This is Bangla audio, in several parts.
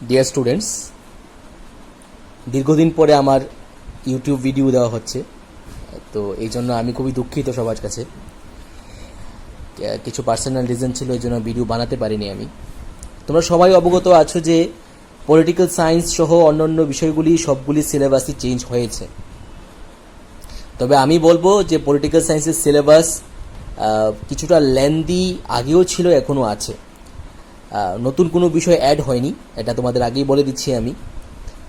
ডিয়ার স্টুডেন্টস, দীর্ঘদিন পরে আমার ইউটিউব ভিডিও দেওয়া হচ্ছে, তো এই জন্য আমি খুবই দুঃখিত সবার কাছে। কিছু পার্সোনাল রিজন ছিল, এই জন্য ভিডিও বানাতে পারিনি আমি। তোমরা সবাই অবগত আছো যে পলিটিক্যাল সায়েন্স সহ অন্যান্য বিষয়গুলি সবগুলি সিলেবাসই চেঞ্জ হয়েছে। তবে আমি বলবো যে পলিটিক্যাল সায়েন্সের সিলেবাস কিছুটা লেন্দি আগেও ছিল, এখনও আছে। নতুন কোনো বিষয় অ্যাড হয়নি, এটা তোমাদের আগেই বলে দিচ্ছি আমি।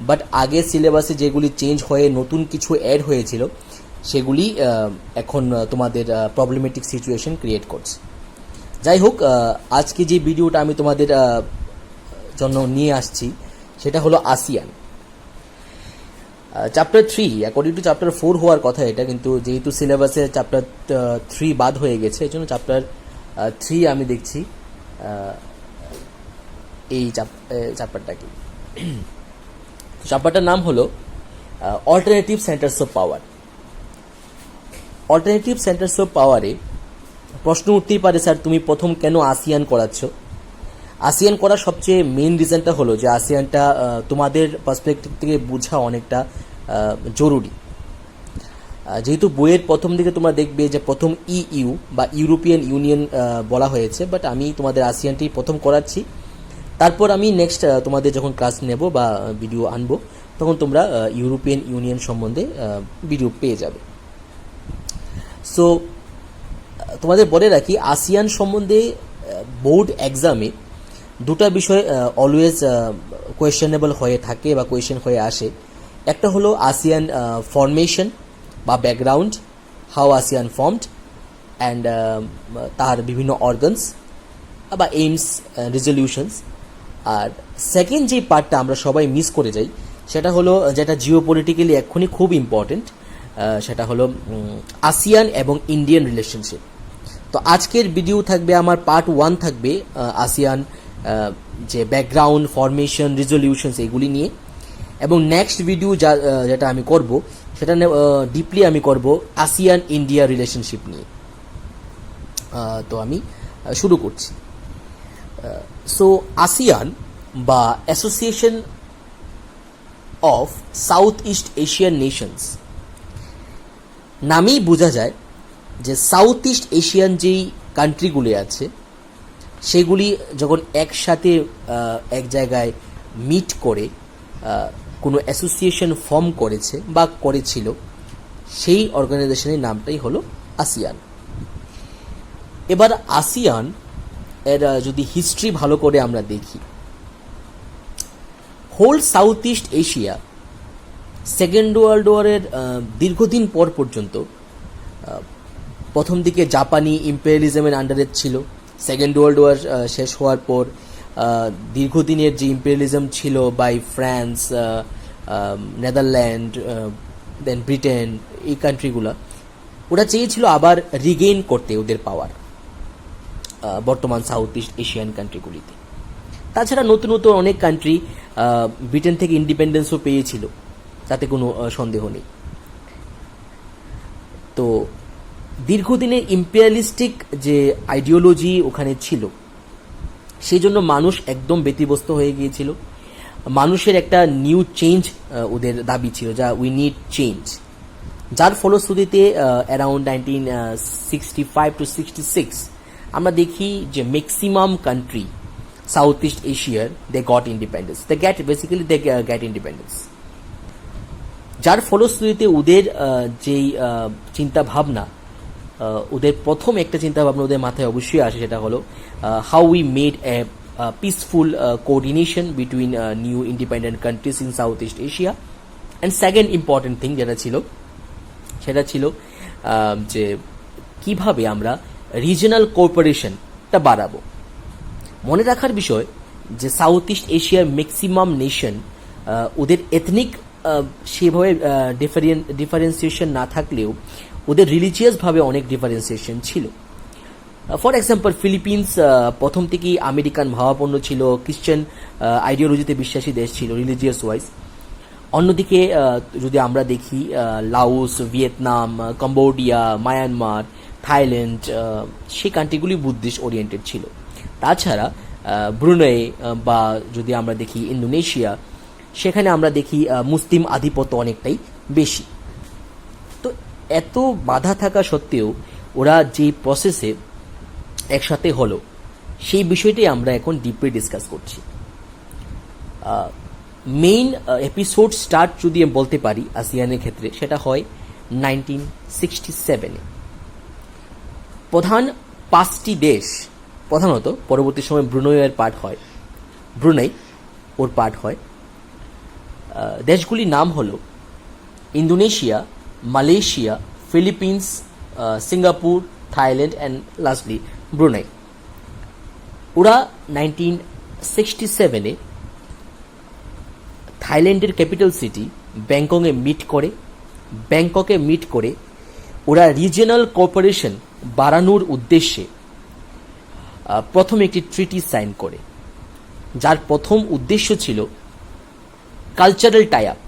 বাট আগে সিলেবাসে যেগুলি চেঞ্জ হয়ে নতুন কিছু অ্যাড হয়েছিল, সেগুলি এখন তোমাদের প্রবলেমেটিক সিচুয়েশন ক্রিয়েট করছে। যাই হোক, আজকে যে ভিডিওটা আমি তোমাদের জন্য নিয়ে আসছি সেটা হলো ASEAN chapter 3। According to chapter 4 হওয়ার কথা এটা, কিন্তু যেহেতু সিলেবাসে চ্যাপ্টার 3 বাদ হয়ে গেছে, এই জন্য চ্যাপ্টার 3 আমি দেখছি এই চ্যাপ্টারটাকে। চ্যাপ্টারটার নাম হলো alternative centres of power. Alternative centres of পাওয়ারে প্রশ্ন উঠতেই পারে, স্যার তুমি প্রথম কেন আসিয়ান করাচ্ছ? আসিয়ান করার সবচেয়ে মেইন রিজনটা হলো যে আসিয়ানটা তোমাদের পার্সপেক্টিভ থেকে বোঝা অনেকটা জরুরি। যেহেতু বইয়ের প্রথম দিকে তোমরা দেখবে যে প্রথম ইইউ বা ইউরোপিয়ান ইউনিয়ন বলা হয়েছে, বাট আমি তোমাদের আসিয়ানটি প্রথম করাচ্ছি। তারপর আমি নেক্সট তোমাদের যখন ক্লাস নেব বা ভিডিও আনবো, তখন তোমরা ইউরোপিয়ান ইউনিয়ন সম্বন্ধে ভিডিও পেয়ে যাবে। সো তোমাদের বলে রাখি, আসিয়ান সম্বন্ধে বোর্ড এক্সামে দুটা বিষয় অলওয়েজ কোয়েশ্চেনেবল হয়ে থাকে বা কোয়েশ্চেন হয়ে আসে। একটা হলো আসিয়ান ফরমেশন বা background, how ASEAN formed, and তার বিভিন্ন অর্গানস বা এইমস, রেজলিউশনস। আর সেকেন্ড যে পার্টটা আমরা সবাই মিস করে যাই, সেটা হলো যেটা জিও পলিটিক্যালি এক্ষুনি খুব ইম্পর্টেন্ট, সেটা হলো আসিয়ান এবং ইন্ডিয়ান রিলেশনশিপ। তো আজকের ভিডিও থাকবে আমার পার্ট 1 থাকবে আসিয়ান যে ব্যাকগ্রাউন্ড, ফরমেশন, রেজলিউশনস এগুলি নিয়ে। এবং নেক্সট ভিডিও যেটা আমি করব, সেটা ডিপলি আমি করব আসিয়ান ইন্ডিয়া রিলেশনশিপ নিয়ে। তো আমি শুরু করছি। সো আসিয়ান বা association of south east Asian Nations নামেই বোঝা যায় যে সাউথ ইস্ট এশিয়ান যেই কান্ট্রিগুলি আছে, সেগুলি যখন একসাথে এক জায়গায় মিট করে কোনো অ্যাসোসিয়েশন ফর্ম করেছে বা করেছিল, সেই অর্গানাইজেশনের নামটাই হলো আসিয়ান। এবার আসিয়ান এর যদি হিস্ট্রি ভালো করে আমরা দেখি, whole south east Asia second world ওয়ারের দীর্ঘদিন পর পর্যন্ত প্রথম দিকে জাপানি ইম্পেরিয়ালিজমের আন্ডারে ছিল। সেকেন্ড ওয়ার্ল্ড ওয়ার শেষ হওয়ার পর দীর্ঘদিনের যে ইম্পেরিয়ালিজম ছিল by France, Netherland, then Britain, এই কান্ট্রিগুলো, ওরা চেয়েছিল আবার রিগেইন করতে ওদের পাওয়ার বর্তমান সাউথ ইস্ট এশিয়ান কান্ট্রিগুলিতে। তাছাড়া নতুন নতুন অনেক কান্ট্রি ব্রিটেন থেকে ইন্ডিপেন্ডেন্সও পেয়েছিল, তাতে কোনো সন্দেহ নেই। তো দীর্ঘদিনের ইম্পেরিয়ালিস্টিক যে আইডিওলজি ওখানে ছিল, সেই জন্য মানুষ একদম ব্যতিব্যস্ত হয়ে গিয়েছিল। মানুষের একটা নিউ চেঞ্জ ওদের দাবি ছিল, যা উই নিড চেঞ্জ। যার ফলশ্রুতিতে অ্যারাউন্ড 1965 to 66 আমরা দেখি যে ম্যাক্সিমাম কান্ট্রি সাউথ ইস্ট এশিয়ার they got independence, they get independence. যার ফলশ্রুতিতে ওদের যেই চিন্তা ভাবনা, ওদের প্রথম একটা চিন্তা ভাবনা ওদের মাথায় অবশ্যই আসে, সেটা হলো how we made a peaceful coordination between new independent countries in south east Asia. And second important thing যেটা ছিল, সেটা ছিল যে কিভাবে আমরা রিজনাল কোঅপারেশনটা বাড়াবো। মনে রাখার বিষয় যে সাউথ ইস্ট এশিয়ার ম্যাক্সিমাম নেশন, ওদের এথনিক সেভাবে ডিফারেন্সিয়েশন না থাকলেও ওদের রিলিজিয়াসভাবে অনেক ডিফারেন্সিয়েশন ছিল। ফর এক্সাম্পল, ফিলিপিন্স প্রথম থেকেই আমেরিকান ভাবাপন্ন ছিল, খ্রিশ্চান আইডিওলজিতে বিশ্বাসী দেশ ছিল রিলিজিয়াস ওয়াইজ। অন্যদিকে যদি আমরা দেখি, Laos, Vietnam, Cambodia, Myanmar, Thailand, সেই কান্ট্রিগুলি বুদ্ধিস্ট ওরিয়েন্টেড ছিল। তাছাড়া ব্রুনেই বা যদি আমরা দেখি ইন্দোনেশিয়া, সেখানে আমরা দেখি মুসলিম আধিপত্য অনেকটাই বেশি। তো এত বাধা থাকা সত্ত্বেও ওরা যে প্রসেসে একসাথে হলো, সেই বিষয়টি আমরা এখন ডিপলি ডিসকাস করছি। মেইন এপিসোড স্টার্ট যদি আমি বলতে পারি আসিয়ানের ক্ষেত্রে, সেটা হয় 1967-এ। প্রধান 5টি দেশ, প্রধানত পরবর্তী সময় ব্রুনেইয়ের পার্ট হয়, ব্রুনেই ওর পার্ট হয়। দেশগুলির নাম হলো Indonesia, Malaysia, Philippines, Singapore, Thailand and lastly Brunei. ওরা 1967-এ থাইল্যান্ডের ক্যাপিটাল সিটি ব্যাংককে মিট করে ওরা রিজিয়নাল কোঅপারেশন বাড়ানোর উদ্দেশ্যে প্রথম একটি ট্রিটি সাইন করে, যার প্রথম উদ্দেশ্য ছিল cultural tie up,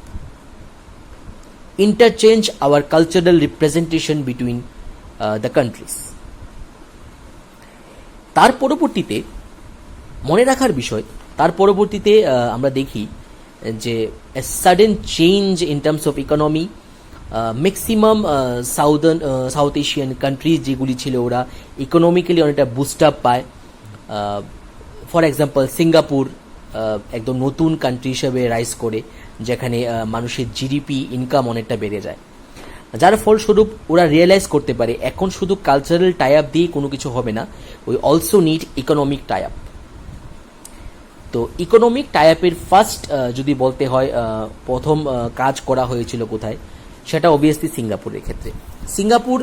interchange our cultural representation between the countries. তার পরবর্তীতে মনে রাখার বিষয়, তার পরবর্তীতে আমরা দেখি যে sudden change in terms of economy. Maximum south Asian countries যেগুলি ছিল, ওরা ইকোনমিক্যালি অনেকটা বুস্ট আপ পায়। ফর এক্সাম্পল সিঙ্গাপুর একদম নতুন কান্ট্রি হিসেবে রাইজ করে, যেখানে মানুষের জিডিপি ইনকাম অনেকটা বেড়ে যায়, যার ফলস্বরূপ ওরা রিয়েলাইজ করতে পারে এখন শুধু কালচারাল টাই আপ দিয়ে কোনো কিছু হবে না, we also need economic tie up. তো ইকোনমিক টাই আপের ফার্স্ট যদি বলতে হয় প্রথম কাজ করা হয়েছিল কোথায়, সেটা অবভিয়াসলি সিঙ্গাপুরের ক্ষেত্রে। সিঙ্গাপুর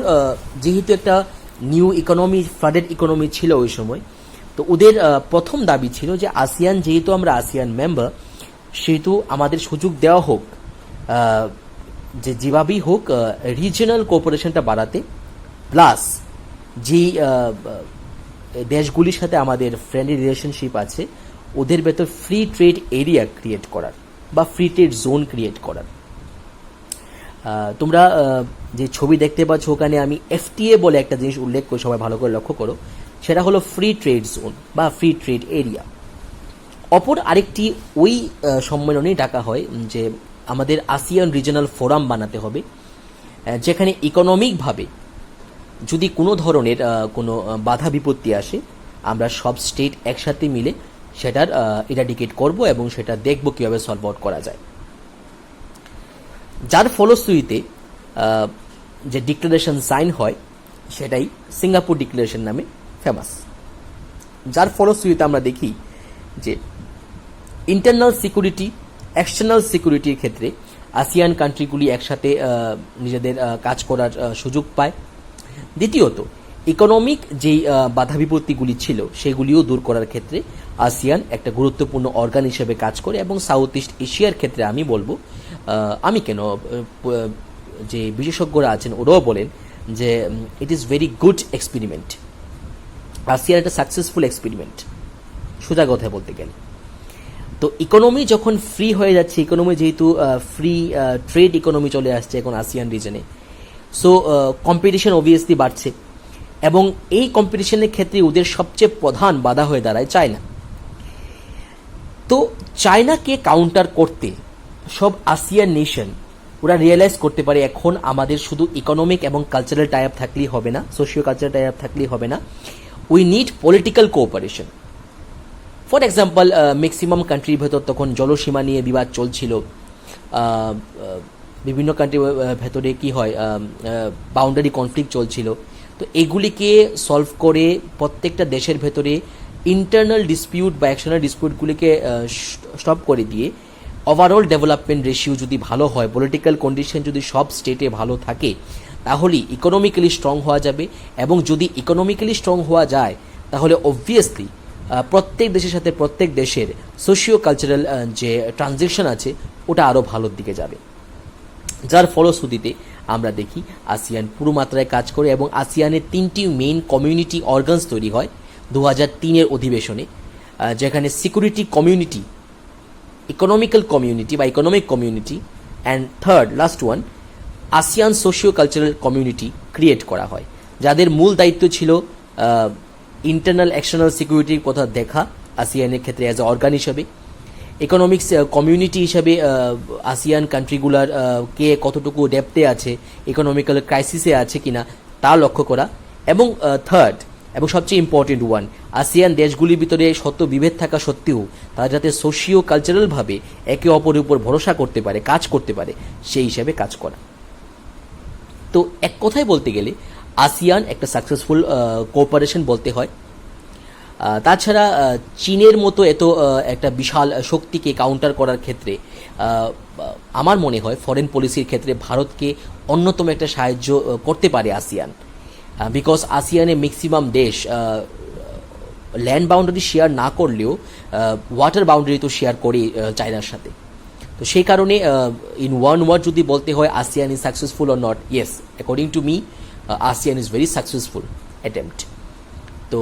যেহেতু একটা নিউ ইকোনমি, ফ্লাডেড ইকোনমি ছিল ওই সময়, তো ওদের প্রথম দাবি ছিল যে আসিয়ান, যেহেতু আমরা আসিয়ান মেম্বার, সেহেতু আমাদের সুযোগ দেওয়া হোক যে যেভাবেই হোক রিজিয়নাল কোঅপারেশনটা বাড়াতে, প্লাস যেই দেশগুলির সাথে আমাদের ফ্রেন্ডলি রিলেশনশিপ আছে ওদের ভেতর ফ্রি ট্রেড এরিয়া ক্রিয়েট করার বা ফ্রি ট্রেড জোন ক্রিয়েট করার। তোমরা যে ছবি দেখতে পাচ্ছ, ওখানে আমি এফটিএ বলে একটা জিনিস উল্লেখ করি, সবাই ভালো করে লক্ষ্য করো, সেটা হলো ফ্রি ট্রেড জোন বা ফ্রি ট্রেড এরিয়া। অপর আরেকটি ওই সম্মেলনেই ডাকা হয় যে আমাদের আসিয়ান রিজিয়নাল ফোরাম বানাতে হবে, যেখানে ইকোনমিকভাবে যদি কোনো ধরনের কোনো বাধা বিপত্তি আসে, আমরা সব স্টেট একসাথে মিলে সেটার ইরাডিকেট করব এবং সেটা দেখব কীভাবে সলভ আউট করা যায়। যার ফলশ্রুতিতে যে ডিক্লারেশন সাইন হয় সেটাই সিঙ্গাপুর ডিক্লারেশন নামে ফেমাস। যার ফলশ্রুতিতে আমরা দেখি যে ইন্টারনাল সিকিউরিটি, এক্সটার্নাল সিকিউরিটির ক্ষেত্রে আসিয়ান কান্ট্রিগুলি একসাথে নিজেদের কাজ করার সুযোগ পায়। দ্বিতীয়ত, ইকোনমিক যেই বাধা বিপত্তিগুলি ছিল সেগুলিও দূর করার ক্ষেত্রে আসিয়ান একটা গুরুত্বপূর্ণ অর্গান হিসেবে কাজ করে, এবং সাউথ ইস্ট এশিয়ার ক্ষেত্রে আমি বলবো, আমি কেন, যে বিশেষজ্ঞরা আছেন ওরাও বলেন যে it is very good experiment. আসিয়ার একটা সাকসেসফুল এক্সপেরিমেন্ট সোজা কথায় বলতে গেলে। তো ইকোনমি যখন ফ্রি হয়ে যাচ্ছে, ইকোনমি যেহেতু ফ্রি ট্রেড ইকোনমি চলে আসছে এখন আসিয়ান রিজনে, সো কম্পিটিশন অবভিয়াসলি বাড়ছে, এবং এই কম্পিটিশনের ক্ষেত্রে ওদের সবচেয়ে প্রধান বাধা হয়ে দাঁড়ায় চায়না। তো চায়নাকে কাউন্টার করতে সব আসিয়ান নেশন ওরা রিয়েলাইজ করতে পারে এখন আমাদের শুধু ইকোনমিক এবং কালচারাল টাই আপ থাকলেই হবে না, সোশিও কালচারাল টাই আপ থাকলেই হবে না, we need political cooperation. For example, maximum কান্ট্রির ভেতর তখন জলসীমা নিয়ে বিবাদ চলছিল, বিভিন্ন কান্ট্রির ভেতরে কি হয়, বাউন্ডারি কনফ্লিক্ট চলছিল। তো এগুলিকে সলভ করে প্রত্যেকটা দেশের ভেতরে ইন্টারনাল ডিসপিউট বা এক্সটার্নাল ডিসপিউটগুলিকে স্টপ করে দিয়ে ওভারঅল ডেভেলপমেন্ট রেশিও যদি ভালো হয়, পলিটিক্যাল কন্ডিশন যদি সব স্টেটে ভালো থাকে, তাহলেই ইকোনমিক্যালি স্ট্রং হওয়া যাবে। এবং যদি ইকোনমিক্যালি স্ট্রং হওয়া যায়, তাহলে অবভিয়াসলি প্রত্যেক দেশের সাথে প্রত্যেক দেশের সোশিও কালচারাল যে ট্রানজেকশন আছে ওটা আরও ভালোর দিকে যাবে। যার ফলশ্রুতিতে আমরা দেখি আসিয়ান পুরো মাত্রায় কাজ করে, এবং আসিয়ানের 3টি মেইন কমিউনিটি অর্গানস তৈরি হয় 2003-এর অধিবেশনে, যেখানে সিকিউরিটি কমিউনিটি, ইকোনমিক্যাল কমিউনিটি বা economic community, and third last one ASEAN socio cultural community create করা হয়, যাদের মূল দায়িত্ব ছিল ইন্টারনাল এক্সটার্নাল সিকিউরিটির কথা দেখা আসিয়ানের ক্ষেত্রে অ্যাজ এ অর্গান হিসাবে, ইকোনমিক্স কমিউনিটি হিসাবে আসিয়ান কান্ট্রিগুলার কে কতটুকু ডেপথে আছে, ইকোনমিক্যাল ক্রাইসিসে আছে কিনা তা লক্ষ্য করা, এবং থার্ড এবং সবচেয়ে ইম্পর্টেন্ট ওয়ান, আসিয়ান দেশগুলির ভিতরে শত বিভেদ থাকা সত্ত্বেও তারা যাতে সোশিও কালচারালভাবে একে অপরের উপর ভরসা করতে পারে, কাজ করতে পারে, সেই হিসাবে কাজ করা। তো এক কথায় বলতে গেলে আসিয়ান একটা সাকসেসফুল কোঅপারেশন বলতে হয়। তাছাড়া চীনের মতো এত একটা বিশাল শক্তিকে কাউন্টার করার ক্ষেত্রে আমার মনে হয় ফরেন পলিসির ক্ষেত্রে ভারতকে অন্যতম একটা সাহায্য করতে পারে আসিয়ান, বিকজ আসিয়ানে ম্যাক্সিমাম দেশ ল্যান্ড বাউন্ডারি শেয়ার না করলেও ওয়াটার বাউন্ডারি তো শেয়ার করে চায়নার সাথে। তো সেই কারণে ইন ওয়ান ওয়ার্ড যদি বলতে হয় ASEAN is successful or not, yes, according to me ASEAN is very successful attempt. তো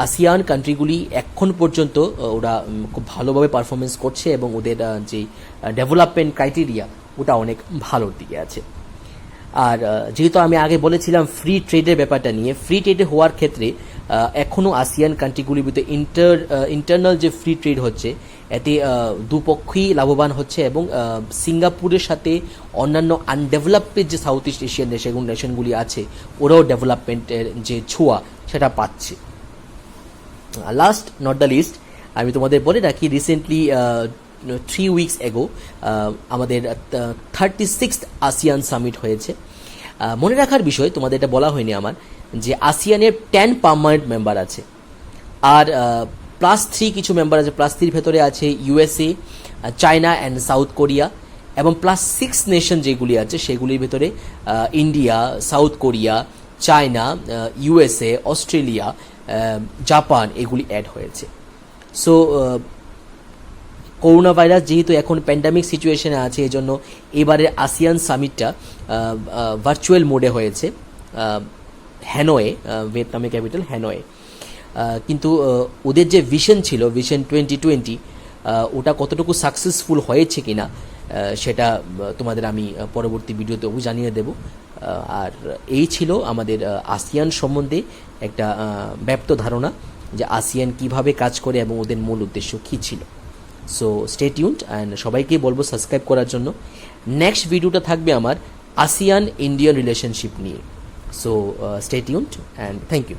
আসিয়ান কান্ট্রিগুলি এখন পর্যন্ত ওরা খুব ভালোভাবে পারফরমেন্স করছে এবং ওদের যে ডেভেলপমেন্ট ক্রাইটেরিয়া ওটা অনেক ভালোর দিকে আছে। আর যেহেতু আমি আগে বলেছিলাম ফ্রি ট্রেডের ব্যাপারটা নিয়ে, ফ্রি ট্রেডে হওয়ার ক্ষেত্রে এখনও আসিয়ান কান্ট্রিগুলির ভিতরে ইন্টারনাল যে ফ্রি ট্রেড হচ্ছে এতে দুপক্ষই লাভবান হচ্ছে, এবং সিঙ্গাপুরের সাথে অন্যান্য আনডেভেলপড যে সাউথ ইস্ট এশিয়ান নেশনগুলি আছে ওরাও ডেভেলপমেন্টের যে ছোঁয়া সেটা পাচ্ছে। লাস্ট নট দ্য লিস্ট, আমি তোমাদের বলে রাখি রিসেন্টলি 3 weeks ago আমাদের 36th আসিয়ান সামিট হয়েছে। মনে রাখার বিষয়, তোমাদের এটা বলা হয়নি আমার, যে আসিয়ানের 10 পার্মানেন্ট মেম্বার আছে, আর +3 কিছু মেম্বার আছে। +3 ভেতরে আছে USA, China and south Korea, এবং +6 নেশন যেগুলি আছে সেগুলির ভেতরে India, south Korea, China, USA, Australia, Japan এগুলি অ্যাড হয়েছে। সো করোনা ভাইরাস যেহেতু এখন প্যান্ডামিক সিচুয়েশনে আছে, এজন্য এবারের আসিয়ান সামিটটা ভার্চুয়াল মোডে হয়েছে হ্যানয়ে, ভিয়েতনামের ক্যাপিটাল হ্যানয়ে। কিন্তু ওদের যে ভিশন ছিল, ভিশন 2020, ওটা কতটুকু সাকসেসফুল হয়েছে কিনা সেটা তোমাদের আমি পরবর্তী ভিডিওতে জানিয়ে দেব। আর এই ছিল আমাদের আসিয়ান সম্বন্ধে একটা ব্যাপ্ত ধারণা যে আসিয়ান কিভাবে কাজ করে এবং ওদের মূল উদ্দেশ্য কী ছিল। সো স্টে টিউনড, অ্যান্ড সবাইকে বলবো সাবস্ক্রাইব করার জন্য। নেক্সট ভিডিওটা থাকবে আমার আসিয়ান ইন্ডিয়ান রিলেশনশিপ নিয়ে। So stay tuned and thank you.